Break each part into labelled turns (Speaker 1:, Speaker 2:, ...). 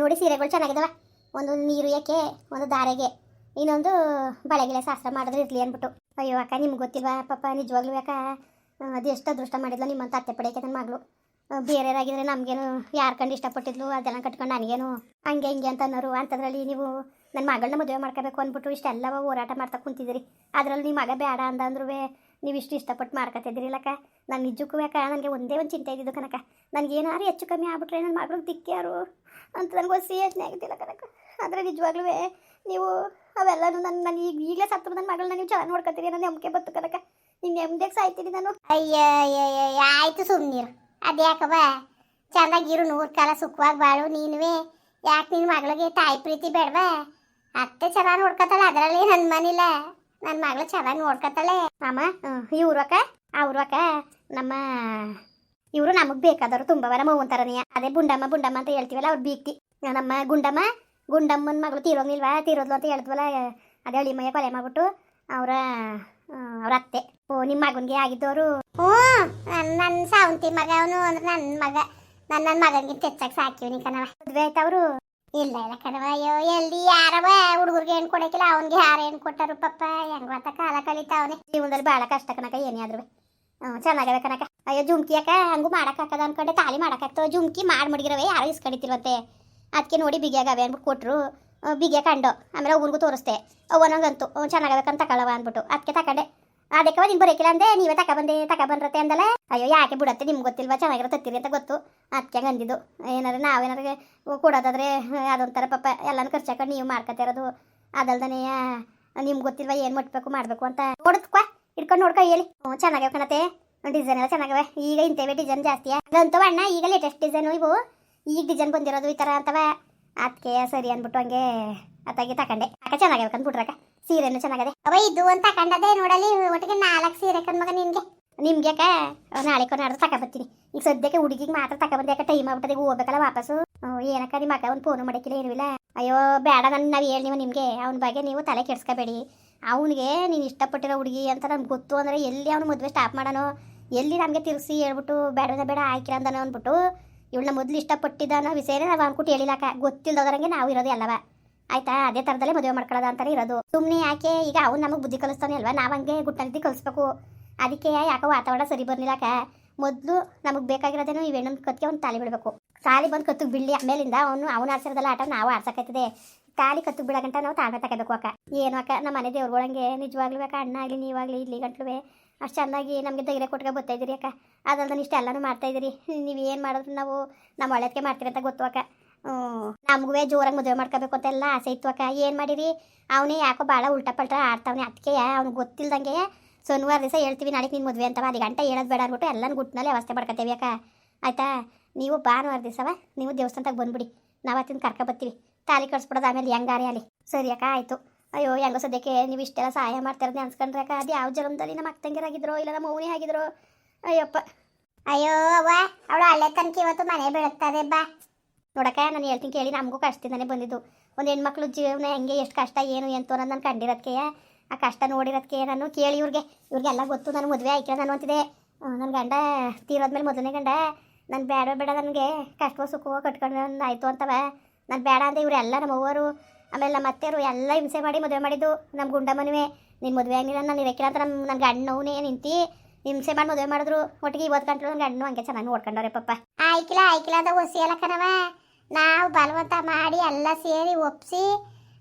Speaker 1: ನೋಡಿ ಸೀರೆಗಳು ಚೆನ್ನಾಗಿದಾವ. ಒಂದು ನೀರು ಏಕೆ, ಒಂದು ದಾರೆಗೆ, ಇನ್ನೊಂದು ಬಳೆಗಿಲೆ ಶಾಸ್ತ್ರ ಮಾಡಿದ್ರೆ ಇರ್ಲಿ ಅಂದ್ಬಿಟ್ಟು. ಅಯ್ಯೋ ಅಕ್ಕ, ನಿಮ್ಗೆ ಗೊತ್ತಿಲ್ವಾ ಪಾಪ, ನಿಜವಾಗ್ಲೂ ಅಕ್ಕ ಅದು ಎಷ್ಟು ಅದೃಷ್ಟ ಮಾಡಿದ್ಲು ನಿಮ್ಮಂತ ಅತ್ತೆ ಪಡೆಯಕ್ಕೆ ನನ್ನ ಮಗಳು. ಬೇರೆಯವರಾಗಿದ್ರೆ ನಮಗೇನು ಯಾರು ಕಂಡು ಇಷ್ಟಪಟ್ಟಿದ್ಲು ಅದೆಲ್ಲ ಕಟ್ಕೊಂಡು ನನಗೇನು ಹಂಗೆ ಹಿಂಗೆ ಅಂತ ಅನ್ನೋರು. ಅಂಥದ್ರಲ್ಲಿ ನೀವು ನನ್ನ ಮಗಳನ್ನ ಮದುವೆ ಮಾಡ್ಕೋಬೇಕು ಅಂದ್ಬಿಟ್ಟು ಇಷ್ಟೆಲ್ಲ ಹೋರಾಟ ಮಾಡ್ತಾ ಕುಂತಿದ್ದೀರಿ. ಅದರಲ್ಲಿ ನಿಮ್ಮ ಮಗ ಬೇಡ ಅಂದಂದ್ರೂ ನೀವು ಇಷ್ಟು ಇಷ್ಟಪಟ್ಟು ಮಾಡ್ಕೊತಿದ್ದೀರಿಲ್ಲಕ್ಕ. ನಾನು ನಿಜಕ್ಕೂ ಅಕ್ಕ ನನಗೆ ಒಂದೇ ಒಂದು ಚಿಂತೆ ಇದ್ದಿದ್ದು ಕನಕ, ನನಗೇನಾರು ಹೆಚ್ಚು ಕಮ್ಮಿ ಆಗ್ಬಿಟ್ರೆ ನನ್ನ ಮಗಳಿಗೆ ದಿಕ್ಕ್ಯಾರು ಅಂತ ನನಗೆ ಯೋಚನೆ ಆಗಿದ್ದಿಲ್ಲ ಕನಕ. ಆದರೆ ನಿಜವಾಗ್ಲೂ ನೀವು ಅವೆಲ್ಲನೂ ನಾನು ಈಗಲೇ ಸತ್ತು ನನ್ನ ಮಗಳನ್ನ ನೀವು ಚೆನ್ನಾಗಿ ನೋಡ್ಕೊತೀರಿ ನಾನು ನಂಬಿಕೆ ಬತ್ತು ಕನಕ. ನಿನ್ನ ನೆಮ್ಮದಿಯಾಗಿ ಸಾಯ್ತೀನಿ ನಾನು.
Speaker 2: ಅಯ್ಯ ಆಯ್ತು ಸುಮ್ಮನಿರು. ಅದ್ಯಾಕವ ಚೆನ್ನಾಗಿರು, 100 ಕಾಲ ಸುಖವಾಗಿ ಬಾಳು. ನೀನುವೆ ಯಾಕೆ ನಿನ್ನ ಮಗಳಿಗೆ ತಾಯಿ ಪ್ರೀತಿ ಬೇಡವಾ? ಅತ್ತೆ ಚೆನ್ನಾಗಿ ನೋಡ್ಕೊತಾಳೆ, ಅದರಲ್ಲಿ ನನ್ನ ಮನಿಲ್ಲ. ನನ್ನ ಮಗಳು ಚೆನ್ನಾಗಿ ನೋಡ್ಕೊತಾಳೆ.
Speaker 1: ಅಮ್ಮ ಇವರು ಅಕ್ಕ, ಅವರು ಅಕ್ಕ ನಮ್ಮ ಇವರು ನಮಗೆ ಬೇಕಾದವರು ತುಂಬ ಬರ ಮೌನ್ ಥರನೇ. ಅದೇ ಬುಂಡಮ್ಮ ಬುಂಡಮ್ಮ ಅಂತ ಹೇಳ್ತೀವಲ್ಲ, ಅವ್ರು ಬೀಕ್ತಿ. ನಮ್ಮ ಗುಂಡಮ್ಮನ ಮಗಳು ತೀರೋದ್ಲು ಅಂತ ಹೇಳಿದ್ವಲ್ಲ, ಅದೇ ಅಳಿಮಯ್ಯ ಕೊಲೆ ಮಾಡ್ಬಿಟ್ಟು ಅವ್ರ ಅತ್ತೆ. ಓ ನಿಮ್ಮ ಮಗನಿಗೆ ಆಗಿದ್ದವರು?
Speaker 2: ಹ್ಞೂ, ನನ್ನ ಸಾವಂತಿ ಮಗ ಅವನು. ಅಂದ್ರೆ ನನ್ನ ಮಗ, ನನ್ನ ಮಗನಿಗೆ ಹೆಚ್ಚಾಗಿ ಸಾಕಿವ್ನಿ ಕಣವ.
Speaker 1: ಮದುವೆ ಆಯ್ತು ಅವರು?
Speaker 2: ಇಲ್ಲ ಇಲ್ಲ ಕಣವ. ಅಯ್ಯೋ ಎಲ್ಲಿ ಯಾರವ ಹುಡುಗರಿಗೆ ಹೆಣ್ಣು ಕೊಡಕ್ಕಿಲ್ಲ, ಅವನಿಗೆ ಯಾರು ಹೆಣ್ಣು ಕೊಟ್ಟರು ಪಾಪ. ಹೆಂಗಂತ ಕಾಲ ಕಲಿತಾವನೆ.
Speaker 1: ಜೀವನದಲ್ಲಿ ಭಾಳ ಕಷ್ಟ ಕನಕ, ಏನೇ ಆದ್ರೂ ಚೆನ್ನಾಗವೆ ಕನಕ. ಅಯ್ಯೋ ಜುಮ್ಕಿ ಅಕ್ಕ ಹಂಗೂ ಮಾಡೋಕ್ಕಾಗದ ಅನ್ಕೊಂಡೆ, ತಾಲಿ ಮಾಡೋಕ್ಕಾಗ್ತವೆ. ಜುಮ್ಕಿ ಮಾಡಿ ಮಡಗಿರವೆ ಯಾರೋ ಇಸ್ಕೊಂಡಿತ್ತಿರುವಂತೆ, ಅದಕ್ಕೆ ನೋಡಿ ಬಿಗಿಯಾಗವೆ ಅಂದ್ಬಿಟ್ಟು ಕೊಟ್ಟರು. ಬಿಗಿಯ ಕಂಡು ಆಮೇಲೆ ಅವ್ರಿಗೂ ತೋರಿಸ್ದೆ. ಅವನಂಗಂತೂ ಚೆನ್ನಾಗಬೇಕಂತ ತಗೊಳ್ಳವ ಅಂದ್ಬಿಟ್ಟು ಅದಕ್ಕೆ ತಗೊಂಡೆ. ಅದಕ್ಕೆ ನೀನು ಬರೋಕಿಲ್ಲ ಅಂದೆ, ನೀವೇ ತಗೊಬಂದ್ರತೆ ಅಂದಲ್ಲ. ಅಯ್ಯೋ ಯಾಕೆ ಬಿಡತ್ತೆ, ನಿಮ್ಗೆ ಗೊತ್ತಿಲ್ವಾ ಚೆನ್ನಾಗಿರೋ ತತ್ತೀರಿ ಅಂತ ಗೊತ್ತು, ಅದಕ್ಕೆ ಹಂಗೆ ಅಂದಿದ್ದು. ಏನಾದ್ರು ನಾವೇನಾದ್ರು ಕೊಡೋದಾದ್ರೆ ಅದೊಂಥರ ಪಾಪ ಎಲ್ಲನೂ ಖರ್ಚಾಕೊಂಡು ನೀವು ಮಾಡ್ಕೊತಿರೋದು. ಅದಲ್ದನೇ ನಿಮ್ಗೆ ಗೊತ್ತಿಲ್ವಾ ಏನು ಮುಟ್ಬೇಕು ಮಾಡಬೇಕು ಅಂತ. ನೋಡುತ್ಕೋ ಇಟ್ಕೊಂಡು ನೋಡ್ಕೊ ಹೇಳಿ. ಚೆನ್ನಾಗವೆ ಕಣತೆ, ಡಿಸೈನ್ ಎಲ್ಲ ಚೆನ್ನಾಗವೆ. ಈಗ ಇಂಥವೇ ಡಿಸೈನ್ ಜಾಸ್ತಿಯಾ ಅಂತವ ಅಣ್ಣ, ಈಗ ಲೇಟೆಸ್ಟ್ ಡಿಸೈನು ಇವು, ಈಗ ಡಿಸೈನ್ ಬಂದಿರೋದು ಈ ಥರ ಅಂತವ. ಅದಕ್ಕೆ ಸರಿ ಅಂದ್ಬಿಟ್ಟು ಹಂಗೆ ಅತ್ತಾಗಿ ತಗೊಂಡೆ. ಅಕ್ಕ ಚೆನ್ನಾಗವೆ ಕಂದ್ಬಿಟ್ರಕ್ಕ, ಸೀರೆನೂ ಚೆನ್ನಾಗದೆ.
Speaker 2: ಅವ ಇದು ಅಂತ ತಗೊಂಡದೆ ನೋಡಲಿ, ಒಟ್ಟಿಗೆ 4 ಸೀರೆ ಕಣ್ಮಗ
Speaker 1: ನಿಮ್ಗೆ ಅಕ್ಕ ನಾಳೆ ನಾಡ್ದು ತಗೊಬರ್ತೀನಿ. ಈಗ ಸದ್ಯಕ್ಕೆ ಹುಡುಗಿಗೆ ಮಾತ್ರ ತಗೊಬಂದೆ. ಯಾಕೆ ಟೈಮ್ ಆಗ್ಬಿಟ್ಟದೆ, ಹೋಗ್ಬೇಕಲ್ಲ ವಾಪಸ್ಸು. ಏನಕ್ಕ ನಿಮ್ಮ ಅಕ್ಕ ಒಂದು ಫೋನು ಮಾಡೋಕ್ಕಿಲ್ಲ ಏನೂ ಇಲ್ಲ. ಅಯ್ಯೋ ಬೇಡ, ನಾವು ಹೇಳಿ ನೀವು ನಿಮಗೆ ಅವನ ಬಗ್ಗೆ ನೀವು ತಲೆ ಕೆಡ್ಸ್ಕೋಬೇಡಿ. ಅವನಿಗೆ ನೀನು ಇಷ್ಟಪಟ್ಟಿರೋ ಹುಡುಗಿ ಅಂತ ನಮ್ಗೆ ಗೊತ್ತು ಅಂದರೆ ಎಲ್ಲಿ ಅವನು ಮದುವೆ ಸ್ಟಾಪ್ ಮಾಡೋನು, ಎಲ್ಲಿ ನಮಗೆ ತಿರ್ಸಿ ಹೇಳ್ಬಿಟ್ಟು ಬೇಡ ಆಯ್ಕೆ ಅಂದನೋ ಅಂದ್ಬಿಟ್ಟು ಇವಳನ್ನ ಮೊದಲು ಇಷ್ಟಪಟ್ಟಿದ್ದಾನೋ ವಿಷಯನೇ ನಾವು ಅನ್ಕೊಟ್ಟು ಹೇಳಿಲ್ಲಕ್ಕ. ಗೊತ್ತಿಲ್ಲದವರಂಗೆ ನಾವು ಇರೋದು ಎಲ್ಲವ ಆಯ್ತಾ. ಅದೇ ಥರದಲ್ಲೇ ಮದುವೆ ಮಾಡ್ಕೊಳ್ಳೋದು ಅಂತಾನೆ ಇರೋದು. ಸುಮ್ಮನೆ ಯಾಕೆ ಈಗ ಅವ್ನು ನಮಗೆ ಬುದ್ಧಿ ಕಲಿಸ್ತಾನೆ ಅಲ್ವಾ, ನಾವು ಹಂಗೆ ಗುಟ್ಟಂತಿ ಕಲಿಸ್ಬೇಕು. ಅದಕ್ಕೆ ಯಾಕೋ ವಾತಾವರಣ ಸರಿ ಬರ್ಲಿಲ್ಲಕ್ಕ. ಮೊದಲು ನಮಗೆ ಬೇಕಾಗಿರೋದೇನೋ ಈ ಹೆಣ್ಣು ಕತ್ತಿಗೆ ಒಂದು ತಾಲಿ ಬಿಡಬೇಕು. ತಾಲಿ ಬಂದು ಕತ್ತಿಗೆ ಬಿಡಲಿ, ಆಮೇಲಿಂದ ಅವನು ಆಡ್ಸಿರೋದಲ್ಲ ಆಟ ನಾವು ಆಡ್ಸೋಕೈತದೆ. ತಾಲಿ ಕತ್ತಿಗೆ ಬಿಡೋಗಂಟ ನಾವು ತಾಳ್ಮೆ ತಗೋಬೇಕು ಅಕ್ಕ. ಏನು ಅಕ್ಕ, ನಮ್ಮ ಮನೆ ದೇವ್ರುಗಳಂಗೆ ನಿಜವಾಗ್ಲೂ ಅಕ್ಕ, ಅಣ್ಣ ಆಗಲಿ ನೀವಾಗಲಿ ಇಲ್ಲಿ ಗಂಟ್ಲು ಅಷ್ಟು ಚೆನ್ನಾಗಿ ನಮಗೆ ಧೈರ್ಯ ಕೊಟ್ಕೊ ಬರ್ತಾಯಿದ್ದೀರಿ ಅಕ್ಕ. ಅದಲ್ದ ಇಷ್ಟು ಎಲ್ಲನೂ ಮಾಡ್ತಾಯಿದ್ದೀರಿ. ನೀವು ಏನು ಮಾಡಿದ್ರು ನಾವು ನಮ್ಮ ಒಳ್ಳೆದಕ್ಕೆ ಮಾಡ್ತೀರಿ ಅಂತ ಗೊತ್ತು ಅಕ್ಕ. ನಮಗೂ ಜೋರಾಗಿ ಮದುವೆ ಮಾಡ್ಕೋಬೇಕು ಅಂತೆಲ್ಲ ಆಸೆ ಇತ್ತು ಅಕ್ಕ. ಏನು ಮಾಡಿರಿ, ಅವನೇ ಯಾಕೋ ಭಾಳ ಉಲ್ಟಾ ಪಲ್ಟ ಆಡ್ತಾವನೆ. ಅದಕ್ಕೆ ಅವ್ನಿಗೆ ಗೊತ್ತಿಲ್ದಂಗೆ ಶನಿವಾರ ದಿವಸ ಹೇಳ್ತೀವಿ ನಾಳೆ ನೀನು ಮದುವೆ ಅಂತವ, ಅದು ಗಂಟೆ ಹೇಳೋದು ಬೇಡ ಅಂದ್ಬಿಟ್ಟು ಎಲ್ಲನೂ ಗುಟ್ಟಿನಲ್ಲಿ ವ್ಯವಸ್ಥೆ ಮಾಡ್ಕೊತೀವಿ ಅಕ್ಕ. ಆಯಿತಾ, ನೀವು ಭಾನುವಾರ ದಿವಸವ ನೀವು ದೇವಸ್ಥಾನದಾಗ ಬಂದುಬಿಡಿ, ನಾವು ಅತ್ತಿನ ಕರ್ಕೊಬರ್ತೀವಿ. ತಾಲಿ ಕಟ್ಸ್ಬಿಡೋದು ಆಮೇಲೆ ಹೆಂಗಾರೆ ಅಲ್ಲಿ. ಸರಿ ಅಕ್ಕ ಆಯಿತು. ಅಯ್ಯೋ ಹೆಂಗೋ ಸದ್ಯಕ್ಕೆ ನೀವು ಇಷ್ಟೆಲ್ಲ ಸಹಾಯ ಮಾಡ್ತಾರದು ಅನ್ಸ್ಕೊಂಡ್ರೆ ಅಕ್ಕ, ಅದು ಯಾವ ಜನ್ಮದಲ್ಲಿ ನಮ್ಮ ಅಕ್ಕಂಗಿರಾಗಿದ್ರೋ ಇಲ್ಲ ನಮ್ಮ ಮೌನಿ ಆಗಿದ್ರೋ. ಅಯ್ಯಪ್ಪ
Speaker 2: ಅಯ್ಯೋ ಅವ್ವ, ಅವಳು ಹಳ್ಳೆ ತನಕ ಇವತ್ತು ಮನೆ ಬೀಳುತ್ತದೆ ಬಾ.
Speaker 1: ನೋಡಕ್ಕ ನಾನು ಹೇಳ್ತೀನಿ ಕೇಳಿ, ನಮಗೂ ಕಷ್ಟದಿಂದನೇ ಬಂದಿದ್ದು. ಒಂದು ಹೆಣ್ಮಕ್ಳು ಜೀವನ ಹೆಂಗೆ ಎಷ್ಟು ಕಷ್ಟ ಏನು ಎಂತ ಅನ್ನೋದು ನಾನು ಕಂಡಿರೋದಕ್ಕೆ, ಆ ಕಷ್ಟ ನೋಡಿರೋದಕ್ಕೆ ನಾನು ಕೇಳಿ ಇವ್ರಿಗೆಲ್ಲ ಗೊತ್ತು. ನಾನು ಮದುವೆ ಆಯ್ಕೆ ನಾನು ಅಂತಿದೆ. ನನ್ನ ಗಂಡ ತೀರೋದ್ಮೇಲೆ ಮೊದಲನೇ ಗಂಡ ನಾನು ಬೇಡ ನನಗೆ ಕಷ್ಟವೋ ಸುಖವೋ ಕಟ್ಕೊಂಡು ಆಯಿತು ಅಂತವ. ನಾನು ಬೇಡ ಅಂದೆ. ಇವರೆಲ್ಲ ನಮ್ಮ ಅವ್ವರು ಆಮೇಲೆ ನಮ್ಮ ಅತ್ತೆಯವರು ಎಲ್ಲ ಹಿಂಸೆ ಮಾಡಿ ಮದುವೆ ಮಾಡಿದ್ದು. ನಮ್ಮ ಗುಂಡಮ್ಮನುವೆ ನೀನು ಮದುವೆ ಆಗಿಲ್ಲ ನಾನು ಇರಕ್ಕಿಲ್ಲ ಅಂತ ನನ್ನ ಗಂಡನವನೇ ನಿಂತು ಹಿಂಸೆ ಮಾಡಿ ಮದುವೆ ಮಾಡಿದ್ರು. ಒಟ್ಟಿಗೆ 50 ಗಂಟೆ ನನ್ನ ಗಂಡನು ಹಂಗೆ ಚೆನ್ನಾಗಿ ನೋಡ್ಕೊಂಡವ್ರೆ ಪಾಪ.
Speaker 2: ಆಯ್ಕಿಲ್ಲ ಅಂತ ಒಸಿಯಲ್ಲ ಕಣವ, ನಾವು ಬಲವಂತ ಮಾಡಿ ಎಲ್ಲ ಸೇರಿ ಒಪ್ಪಿಸಿ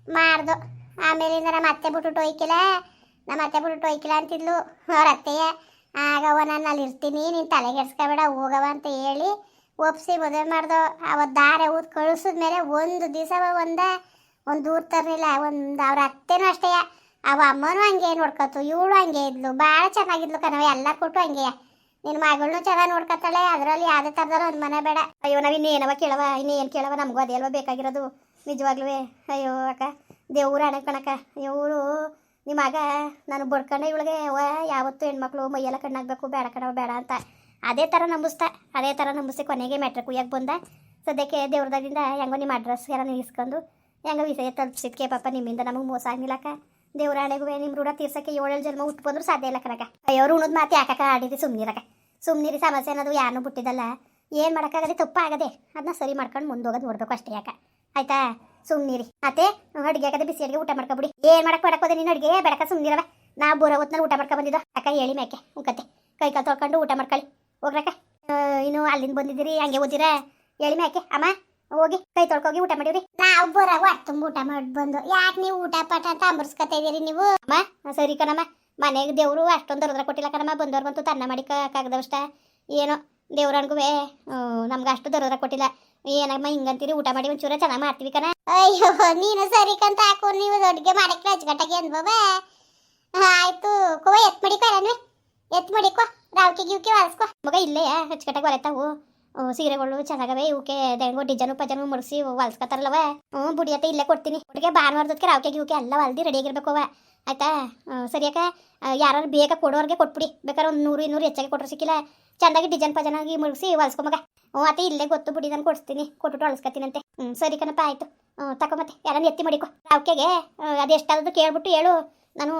Speaker 2: ಮಾಡ್ದು. ಆಮೇಲಿಂದ ನಮ್ಮ ಅತ್ತೆ ಬಿಟ್ಟು ಒಯ್ಕಿಲ್ಲ ಅಂತಿದ್ಲು ಅವ್ರ ಅತ್ತೆಯ. ಆಗವ ನಾನು ಅಲ್ಲಿ ಇರ್ತೀನಿ, ನೀನು ತಲೆಗೆಡ್ಸ್ಕೊಬೇಡ ಹೋಗವ ಅಂತ ಹೇಳಿ ಒಪ್ಪಿಸಿ ಮದುವೆ ಮಾಡ್ದು. ಅವತ್ತು ದಾರೆ ಊದ್ ಕಳಿಸಿದ್ಮೇಲೆ ಒಂದು ದಿವಸ ಒಂದು ದೂರ ತರಲಿಲ್ಲ. ಅವ್ರ ಅತ್ತೆನೂ ಅಷ್ಟೇ, ಅವ ಅಮ್ಮನೂ ಹಂಗೆ ನೋಡ್ಕೊತು, ಇವಳು ಹಂಗೆ ಇದ್ಲು, ಭಾಳ ಚೆನ್ನಾಗಿದ್ಲು ಕಣವ. ಎಲ್ಲ ಕೊಟ್ಟು ಹಂಗೆ ನಿನ್ನ ಮಗಳನ್ನೂ ಚೆನ್ನಾಗಿ ನೋಡ್ಕೊತಾಳೆ. ಅದರಲ್ಲಿ ಯಾವುದೇ ಥರದಲ್ಲ ಒಂದು ಮನೆ ಬೇಡ.
Speaker 1: ಅಯ್ಯೋ ನಾವು ಇನ್ನೇನವ ಕೇಳವ, ಇನ್ನೇನು ಕೇಳವ, ನಮಗೂ ಅದೇ ಅಲ್ವ ಬೇಕಾಗಿರೋದು ನಿಜವಾಗ್ಲೂ. ಅಯ್ಯೋ ಅಕ್ಕ ದೇವ್ರ ಹಣೆ ಕಣಕ್ಕ. ಇವಳು ನಿಮ್ಮ ಮಗ ನಾನು ಬಡ್ಕೊಂಡೆ ಇವಳಿಗೆ ಯಾವತ್ತೂ ಹೆಣ್ಮಕ್ಳು ಮೈಯೆಲ್ಲ ಕಣ್ಣಾಗಬೇಕು, ಬೇಡ ಕಣವ ಬೇಡ ಅಂತ ಅದೇ ಥರ ನಂಬಿಸ್ತೆ ಕೊನೆಗೆ ಮೆಟ್ರಿಕ್ ಕುಯ್ಯಕ್ಕೆ ಬಂದ. ಸದ್ಯಕ್ಕೆ ದೇವ್ರದಾಗಿಂದ ಹೆಂಗೋ ನಿಮ್ಮ ಅಡ್ರೆಸ್ ಎಲ್ಲ ನಿಲ್ಲಿಸ್ಕೊಂಡು ಹೆಂಗೋ ವಿಷಯ ತಲುಪಿಸಿದ್ಕೆ ಪಾಪ ನಿಮ್ಮಿಂದ ನಮಗೆ ಮೋಸ ಆಗ್ಲಿಲ್ಲಕ್ಕ. ದೇವ್ರ ಹಣೆಗೂ ನಿಮ್ಮ ಋಣ ತೀರ್ಸಕ್ಕೆ 7 ಜನ್ಮ ಹುಟ್ಟು ಬಂದರೂ ಸಾಧ್ಯ ಇಲ್ಲ ಕಣಕ್ಕ. ಅಯ್ಯೋ ಋಣದ ಮಾತು ಯಾಕಕ್ಕ ಆಡಿರಿ, ಸುಮ್ಮನಿರಿ ಸಮಸ್ಯೆ ಅನ್ನೋದು ಯಾರನ್ನೂ ಬಿಟ್ಟಿದ್ದಲ್ಲ. ಏನು ಮಾಡೋಕ್ಕಾಗದೆ ತಪ್ಪಾಗದೆ ಅದನ್ನ ಸರಿ ಮಾಡ್ಕೊಂಡು ಮುಂದೋಗೋದು ನೋಡ್ಬೇಕು ಅಷ್ಟೇ ಯಾಕೆ ಆಯ್ತಾ ಸುಮ್ಮನಿರಿ ಮತ್ತೆ ಅಡುಗೆ ಆಗದೆ ಬಿಸಿ ಅಡುಗೆ ಊಟ ಮಾಡ್ಕೊಬಿಡಿ ಏನು ಮಾಡಕ್ಕೆ ಹೋದೆ ನೀನು ಅಡುಗೆ ಬೆಳಕ ಸುಮ್ಮನಿರವ ನಾವು ಬರೋ ಹೊತ್ನಲ್ಲಿ ಊಟ ಮಾಡ್ಕೊ ಬಂದಿದ್ದೋ ಅಕ್ಕ ಹೇಳಿ ಮೇಕೆ ಉಂಕತ್ತೆ ಕೈ ಕಾಲು ತೊಳ್ಕೊಂಡು ಊಟ ಮಾಡ್ಕೊಳ್ಳಿ ಹೋಗ್ರಕ್ಕ ಇನ್ನು ಅಲ್ಲಿಂದ ಬಂದಿದ್ದೀರಿ ಹಂಗೆ ಓದಿರ ಹೇಳಿ ಮೇಕೆ ಅಮ್ಮ ಹೋಗಿ ಕೈ ತೊಳ್ಕೋಗಿ ಊಟ ಮಾಡಿವ್ರಿ
Speaker 2: ನಾವು ಬರೋವು ತುಂಬ ಊಟ ಮಾಡಿ ಬಂದು ಯಾಕೆ ನೀವು ಊಟ ಪಾಠ ಅಂತ ಅಂಬರ್ಸ್ಕೊತಾ ಇದೀರಿ ನೀವು
Speaker 1: ಅಮ್ಮ ಸರಿ ಕಣಮ್ಮ ಮನೆಗೆ ದೇವರು ಅಷ್ಟೊಂದು ದರದ್ರ ಕೊಟ್ಟಿಲ್ಲ ಕಣಮ್ಮ ಬಂದವ್ರು ಬಂತು ತನ್ನ ಮಾಡಿ ಕಾಗದವಷ್ಟ ಏನೋ ದೇವ್ರನ್ಗೂ ನಮ್ಗೆ ಅಷ್ಟು ದರದ್ರ ಕೊಟ್ಟಿಲ್ಲ ಏನಮ್ಮ ಹಿಂಗಂತೀರಿ ಊಟ ಮಾಡಿ ಒಂಚೂರ ಚೆನ್ನಾಗಿ ಮಾಡ್ತೀವಿ ಕಣ
Speaker 2: ಅಯ್ಯೋ ನೀನು ಸರಿ ಕಂತ ಹಾಕು ನೀವು ಅಡುಗೆ ಮಾಡಕ್ಕೆ ಅಚ್ಚುಕಟ್ಟಾಗಿ ಅನ್ಬವ ಆಯ್ತು ಕೋವ ಎತ್ ಮಡಿಕೋ ಅಲ್ಲನ್ವೆ ಎತ್ ಮಡಿಕೋ ರಾವ್ಕಿ ಗಿವ್ಕಿ ವಾಲ್ಸ್ಕೋ
Speaker 1: ಮಗ ಇಲ್ಲೇ ಅಚ್ಚುಕಟ್ಟಾಗಿ ಹೊಲೆತಾವು ಸೀರೆಗಳು ಚೆನ್ನಾಗವೆ ಇವಕ್ಕೆ ದೆಂಗು ಡಿಜನು ಪಜನು ಮುಡಿಸಿ ಹೊಲ್ಸ್ಕೊತಾರಲ್ಲವ ಬುಡಿಯತ್ತೆ ಇಲ್ಲೇ ಕೊಡ್ತೀನಿ ಒಟ್ಟಿಗೆ ಭಾನುವಾರದಕ್ಕೆ ರಾವ್ಕೆ ಗಿವ್ಕೆ ಎಲ್ಲ ಹೊಲ್ದಿ ರೆಡಿಯಾಗಿರ್ಬೇಕು ಅವ ಆಯ್ತಾ ಸರಿಯಾಕ ಯಾರು ಬೇಗ ಕೊಡೋರಿಗೆ ಕೊಟ್ಬಿಡಿ ಬೇಕಾದ್ರೆ ಒಂದು 100-200 ಹೆಚ್ಚಾಗಿ ಕೊಟ್ಟರು ಸಿಕ್ಕಿಲ್ಲ ಚೆಂದಾಗಿ ಡಿಜನ್ ಪಜನಾಗಿ ಮುಗಿಸಿ ಹೊಲ್ಸ್ಕೊ ಮಗ ಅತ್ತೆ ಇಲ್ಲೇ ಗೊತ್ತು ಬಿಡಿ ನಾನು ಕೊಡ್ತೀನಿ ಕೊಟ್ಬಿಟ್ಟು ಹೊಲ್ಸ್ಕೊತೀನಂತೆ ಸರಿ ಕಣಪ್ಪ ಆಯಿತು ತಕೊ ಮತ್ತೆ ಯಾರನ್ನ ಎತ್ತಿ ಮಾಡಿಕೊ ರಾವ್ಕೆಗೆ ಅದೆಷ್ಟಾದ್ರು ಕೇಳ್ಬಿಟ್ಟು ಹೇಳು ನಾನು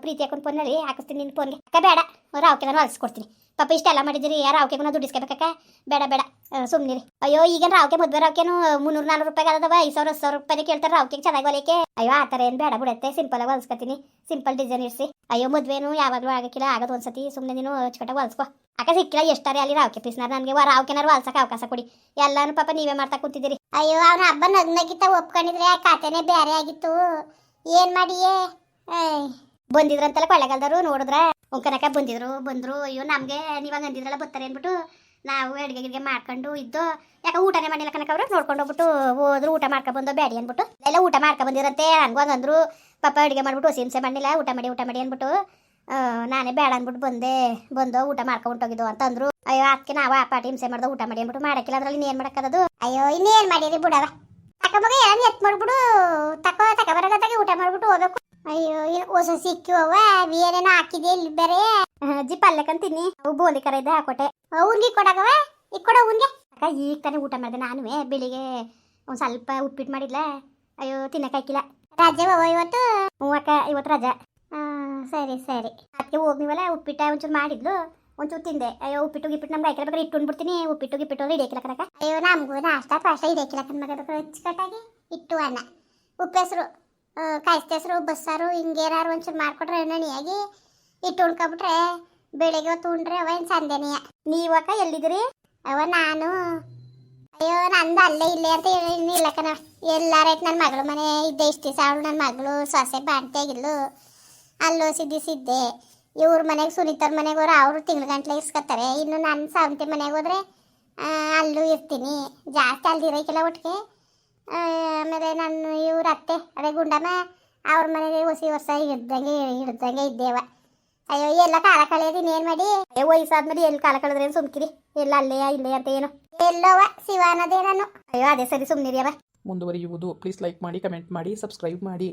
Speaker 1: ಪ್ರೀತಿ ಹಾಕೊಂಡು ಫೋನಲ್ಲಿ ಹಾಕಿಸ್ತೀನಿ ನಿನ್ನ ಫೋನ್ಗೆ ಅಕ್ಕ ಬೇಡ ರಾವ್ಕೆ ನಾನು ಹೊಲ್ಸ್ಕೊಡ್ತೀನಿ ಪಾಪ ಇಷ್ಟೆಲ್ಲ ಮಾಡಿದಿರಿ ಯಾರು ರಾವ್ಕೆಗೂ ದುಡ್ಡಿಸ್ಕೋಬೇಕಕ್ಕ ಬೇಡ ಬೇಡ ಸುಮ್ಮನಿರಿ ಅಯ್ಯೋ ಈಗ ರಾವ್ಕೆ ಮದುವೆ ರಾವ್ಕೆನು 300-400 ರೂಪಾಯಿ ಅದವ 5,000-10,000 ರೂಪಾಯಿ ಕೇಳ್ತಾರೆ ರಾವ್ಕೆಗೆ ಚೆನ್ನಾಗಿ ಹೊಲಿಕೆ ಅಯ್ಯೋ ಆ ಥರ ಏನು ಬೇಡ ಬಿಡತ್ತೆ ಸಿಂಪಲ್ ಆಗಿ ಹೊಲ್ಸ್ಕೊತೀನಿ ಸಿಂಪಲ್ ಡಿಸೈನ್ ಇರಿಸಿ ಅಯ್ಯೋ ಮದುವೆನು ಯಾವಾಗಲೂ ಆಗಕ್ಕಿಲ್ಲ ಆಗೋದು ಒಂದ್ಸತಿ ಸುಮ್ಮನೆ ನೀನು ಅಚ್ಚುಕಟ್ಟಾಗಿ ಹೊಲ್ಸ್ಕೊ ಅಕ್ಕ ಸಿಕ್ಕಿಲ್ಲ ಎಷ್ಟಾರೆ ಅಲ್ಲಿ ರಾವ್ಕೆ ಪೀಸ್ನಾರ ನನಗೆ ರಾವ್ಕೆನಾರು ಹೊಲ್ಸಕ್ಕೆ ಅವಕಾಶ ಕೊಡಿ ಎಲ್ಲಾನು ಪಾಪ ನೀವೇ ಮಾಡ್ತಾ ಕೂತಿದ್ದೀರಿ
Speaker 2: ಅಯ್ಯೋ ಅವನ ಹಬ್ಬ ನಗ್ನಗಿತ್ತ ಒಪ್ಕೊಂಡಿದ್ರೆ ಆ ಕತೆನೇ ಬೇರೆ ಆಗಿತ್ತು ಏನ್ ಮಾಡಿಯೇ
Speaker 1: ಬಂದಿದ್ರಂತೆಲ್ಲ ಕೊಳ್ಳೆಗಾಲದವರು ನೋಡಿದ್ರ ಉಂಕನಕ ಬಂದ್ರು ಅಯ್ಯೋ ನಮಗೆ ನೀವಾಗ ಅಂದಿದ್ರಲ್ಲ ಬರ್ತಾರೆ ಅಂದ್ಬಿಟ್ಟು ನಾವು ಅಡುಗೆ ಮಾಡ್ಕೊಂಡು ಇದ್ದು ಯಾಕೆ ಊಟನೇ ಮಾಡಿಲ್ಲ ಕನಕ ಅವರು ನೋಡ್ಕೊಂಡು ಹೋಗ್ಬಿಟ್ಟು ಹೋದ್ರು ಊಟ ಮಾಡ್ಕೊಂಡು ಬಂದೋ ಬ್ಯಾಡಿ ಅಂದ್ಬಿಟ್ಟು ಎಲ್ಲ ಊಟ ಮಾಡ್ಕೊಂಡು ಬಂದಿರಂತೆ ನನಗೂ ಹಂಗಂದ್ರು ಪಾಪ ಅಡುಗೆ ಮಾಡ್ಬಿಟ್ಟು ಹಿಂಸೆ ಮಾಡಿಲ್ಲ ಊಟ ಮಾಡಿ ಅಂದ್ಬಿಟ್ಟು ನಾನೇ ಬೇಡ ಅಂದ್ಬಿಟ್ಟು ಬಂದು ಊಟ ಮಾಡ್ಕೊಂಡು ಹೊಂಟೋಗಿದ್ದು ಅಂತ ಅಂದ್ರು ಅಯ್ಯೋ ಅದಕ್ಕೆ ನಾವು ಆ ಪಾಟಿ ಹಿಂಸೆ ಮಾಡ್ದೋ ಊಟ ಮಾಡಿ ಅಂದ್ಬಿಟ್ಟು ಮಾಡಕ್ಕಿಲ್ಲ ಅದ್ರಲ್ಲಿ ಇನ್ನೇನು ಮಾಡಕ್ಕದದು
Speaker 2: ಅಯ್ಯೋ ಇನ್ನೇನ್ ಮಾಡಿರಿ ಬಿಡವ ತಕ ಮಗ ಎಲ್ಲ ಎತ್ ಮಾಡ್ಬಿಡು ತಕ ಬರಗತ್ತಾಗೆ ಊಟ ಮಾಡ್ಬಿಟ್ಟು ಹೋಗ್ಬೇಕು ಅಯ್ಯೋ ಹೊಸ ಸಿಕ್ಕುವ ಏನೇನೋ ಹಾಕಿದೆ ಇಲ್ಲಿ ಬೇರೆ
Speaker 1: ಅಜ್ಜಿ ಪಲ್ಯಕ್ಕಂತೀನಿ ಅವು ಬೋಂದಿ ಕರ ಇದ್ದೆ ಹಾಕೊಟ್ಟೆ
Speaker 2: ಅವ್ನ್ಗೆ ಕೊಡಗವ ಇಕ್ಕೊಡ ಅವ್ನ್ಗೆ
Speaker 1: ಅಕ್ಕ ಈಗ ತಾನೇ ಊಟ ಮಾಡಿದೆ ನಾನು ಬೆಳಿಗ್ಗೆ ಒಂದು ಸ್ವಲ್ಪ ಉಪ್ಪಿಟ್ಟು ಮಾಡಿದ್ಲ ಅಯ್ಯೋ ತಿನ್ನಕ್ಕಾಕಿಲ್ಲ
Speaker 2: ರಜೆ ಬವ ಇವತ್ತು
Speaker 1: ಹ್ಞೂ ಅಕ್ಕ ಇವತ್ತು ರಜಾ
Speaker 2: ಸರಿ ಸರಿ
Speaker 1: ಅದಕ್ಕೆ ಹೋಗ್ನಿವಲ್ಲ ಉಪ್ಪಿಟ್ಟ ಒಂಚೂರು ಮಾಡಿದ್ಲು ಒಂಚೂರು ತಿಂದೆ ಅಯ್ಯೋ ಉಪ್ಪಿಟ್ಟು ನಮ್ಗೆ ಹಾಕಿರ್ಬೇಕಾದ್ರೆ ಇಟ್ಟು ಉಂಡ್ಬಿಡ್ತೀನಿ ಉಪ್ಪಿಟ್ಟು ಇಡೇಕಿಲ್ಲ ಕನಕ
Speaker 2: ಅಯ್ಯೋ ನಮಗೂ ನಾಷ್ಟ ಪಾಷ್ಟ ಇದಕ್ಕಿಲ್ಲ ಕಣ್ಮಗ ಅಚ್ಚುಕಟ್ಟಾಗಿ ಇಟ್ಟು ಅನ್ನ ಉಪ್ಪೆಸರು ಕಾಯಿಸ್ತೆಸರು ಬಸ್ಸಾರು ಹಿಂಗೇನಾರು ಒಂಚೂರು ಮಾಡ್ಕೊಟ್ರೆ ಎಣ್ಣೆಯಾಗಿ ಇಟ್ಟು ಉಣ್ಕೊಬಿಟ್ರೆ ಬೆಳಿಗ್ಗೆ ಹೊತ್ತು ಉಂಡ್ರೆ ಅವ ಏನು ಸಂದೇನೆಯ
Speaker 1: ನೀವಕ್ಕ ಎಲ್ಲಿದ್ದೀರಿ
Speaker 2: ಅವ ನಾನು ಅಯ್ಯೋ ನಂದು ಅಲ್ಲೇ ಇಲ್ಲೇ ಅಂತ ಇಲ್ಲ ಕಣ ಎಲ್ಲಾರೈತೆ ನನ್ನ ಮಗಳು ಮನೆ ಇದ್ದೆ ಇಷ್ಟು ದಿವಸ ಅವಳು ನನ್ನ ಮಗಳು ಸೊಸೆ ಬಾಣ್ತಿ ಆಗಿದ್ಲು ಅಲ್ಲೋ ಸಿದ್ದೆ ಇವ್ರ ಮನೆಗೆ ಸುನೀತವ್ರ ಮನೆಗೆ ಹೋದ್ರೆ ಅವರು ತಿಂಗ್ಳು ಗಂಟ್ಲೆ ಇರ್ಸ್ಕೊತಾರೆ ಇನ್ನು ನನ್ನ ಸಾವಂತಿ ಮನೆಗೆ ಹೋದ್ರೆ ಅಲ್ಲೂ ಇರ್ತೀನಿ ಜಾಸ್ತಿ ಅಲ್ದಿರೋಕ್ಕಿಲ್ಲ ಒಟ್ಟಿಗೆ ಆಮೇಲೆ ನಾನು ಇವ್ರ ಅತ್ತೆ ಅದೇ ಗುಂಡಮ್ಮ ಅವ್ರ ಮನೆಗೆ ಹೊಸಿ ವರ್ಷ ಹಿಡ್ದಂಗೆ ಇದ್ದೇವ ಅಯ್ಯೋ ಎಲ್ಲ ಕಾಲ ಕಳೆಯೋದು ಇನ್ನೇನು ಮಾಡಿ
Speaker 1: ವಯಸ್ಸಾದ್ಮೇಲೆ ಎಲ್ಲಿ ಕಾಲ ಕಳೆದ್ರೆ ಸುಮ್ಕಿರಿ ಎಲ್ಲ ಅಲ್ಲೇ ಇಲ್ಲೇ ಅಂತ ಏನು
Speaker 2: ಎಲ್ಲೋವ ಶಿವ ಅನ್ನೋದೇ ನಾನು
Speaker 1: ಅಯ್ಯೋ ಅದೇ ಸರಿ ಸುಮ್ಮನಿರಿ ಅವ
Speaker 3: ಮುಂದುವರಿಯುವುದು. ಪ್ಲೀಸ್ ಲೈಕ್ ಮಾಡಿ, ಕಮೆಂಟ್ ಮಾಡಿ, ಸಬ್ಸ್ಕ್ರೈಬ್ ಮಾಡಿ.